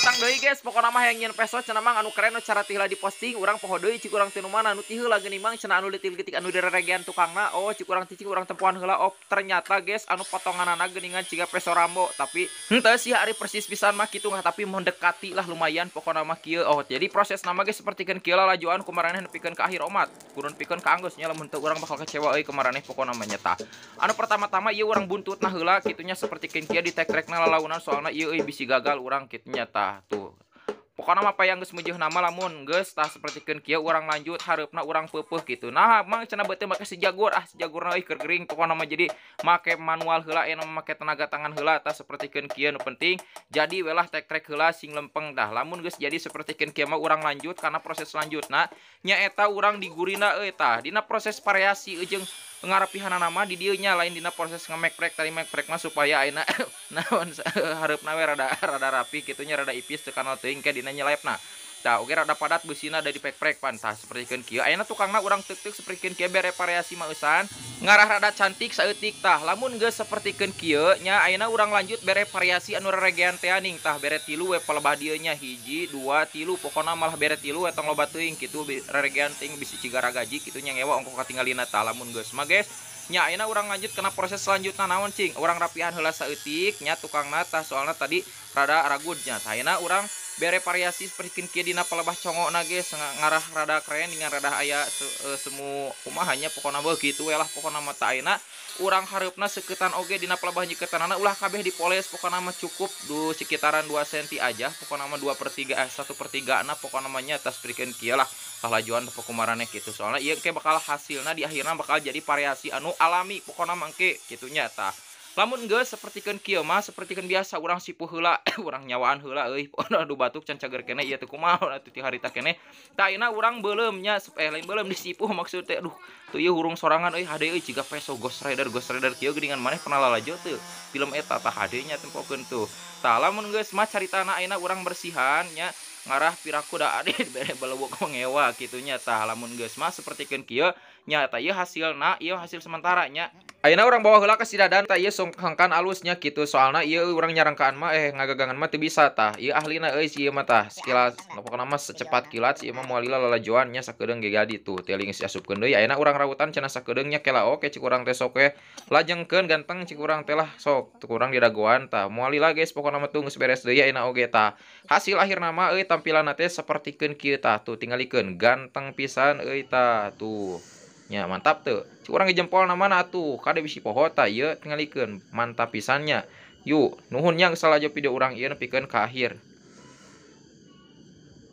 datang deui guys, pokona mah yang nyen peso cenah mang anu keren cara tihla diposting urang poho deui cik urang teu nu mana anu tiheula geuning mang cenah anu leutik-leutik anu direregean tukangna. Oh cik urang cik urang tempohan heula oh ternyata guys anu potonganana geuningan ciga peso Rambo tapi henteu sih ari persis pisan mah kitu tapi mendekati lah lumayan pokona mah kieu. Oh jadi proses nama guys sapertikeun kieu lah lajuan kumaraneh nepikeun ka akhir omat kurun pikeun ka anggeus nya lamun teu urang bakal kecewa euy kumaraneh pokona mah nyata. Anu pertama-tama ieu urang buntutna heula kitunya sapertikeun kieu di tek-tekna lalaunan soalna ieu euy bisi gagal urang kitunya tah tuh. Pokoknya apa yang geus meujeun nama lamun geus tah sapertikeun kieu urang lanjut hareupna urang peupeuh gitu. Nah, mang cenah beuteung make si Jaguar si Jaguarna euy keur gering pokona mah jadi make manual heula aya make tenaga tangan heula tah sapertikeun kieu nu penting jadi welah tek-trek heula sing lempeng dah. Lamun geus jadi sapertikeun kieu mah urang lanjut kana proses selanjutna nyaeta urang digurina euy tah dina proses variasi jeung ngarapihanna nama di dieu nya lain dina proses nge-make tadi make mah supaya ayeuna naon hareupna we rada rapi kitu nya rada ipis teu kanal teuing ke dina nyelepna. Tah oge rada padat beusina da dipek-prek pan tah sapertikeun kieu ayeuna tukangna urang teuk-teuk sapertikeun kieu bere variasi mah eusan ngarah rada cantik saeutik tah lamun geus sapertikeun kieu nya ayeuna urang lanjut bere variasi anu reregean teh aning tah bere 3 we palebah dieu nya 1 2 3 pokona malah bere 3 we tong loba teuing kitu reregean ting bisi cigara gaji kitu nya ngewa ongko katinggalina tah lamun geus mah guys nya ayeuna urang lanjut kena proses selanjutna naon cing urang rapihan heula saeutik nya tukangna tah soalna tadi rada ragud nya tah ayeuna urang bere variasi sapertikeun kieu dina palebah congona geus ngarah rada keren dengan rada aya semu kumaha nya pokona beuh kitu we lah pokona mah tah ayeuna urang hareupna seuketan oge dina palebah nyeuketanana ulah kabeh dipoles pokona mah cukup du sekitaran 2 cm aja pokona mah 1/3 1/3 na pokona mah nya tas sapertikeun kieu lah tah lajuan teh kumaraneh kitu soalna ieu ke bakal hasilna di akhirna bakal jadi variasi anu alami pokona mangke kitu nya tah. Lamun geus sapertikeun kieu mah sapertikeun biasa urang sipuh heula urang nyawaan heula euy aduh batuk can cager keneh ieu teh kumaha atuh ti harita keneh tah ayeuna urang beulem nya lain beulem disipuh maksud teh aduh tuh ieu hurung sorangan euy hade euy ciga peso Ghost Rider kieu geuningan maneh pernah lalajo teu film eta tah hade nya tempokeun tuh tah lamun geus mah caritana ayeuna urang bersihan nya ngarah piraku da ade bere baleuweuk ngewa kitu nya tah lamun geus mah sapertikeun kieu nya tah ieu hasilna ieu hasil sementara nya ayeuna urang bawa heula ka si Dadan tah ieu songkangkan alusnya kitu soalna ieu urang nyarangkaan mah ngagagangan mah teu bisa tah ieu ahlina euy si ieu mah tah sekilas pokona mah secepat kilat si ieu mah moal lila lalajoan nya sakedeung ge jadi tuh teuing geus diasupkeun deui ayeuna urang rawutan cenah sakedeung nya kela oke cik urang teh sok we lajengkeun ganteng cik urang teh lah sok teu urang didagoan tah moal lila geus pokona mah tuh geus beres deui ayeuna oge tah hasil akhirna mah euy tampilanna teh sapertikeun kieu tah tuh tingalikeun ganteng pisan euy tah tuh nya mantap tuh cik urang ge jempol namana atuh kade bisi poho tah ieu tingalikeun mantap pisannya yuk nuhun yang salah video urang ieu nepikeun ka akhir.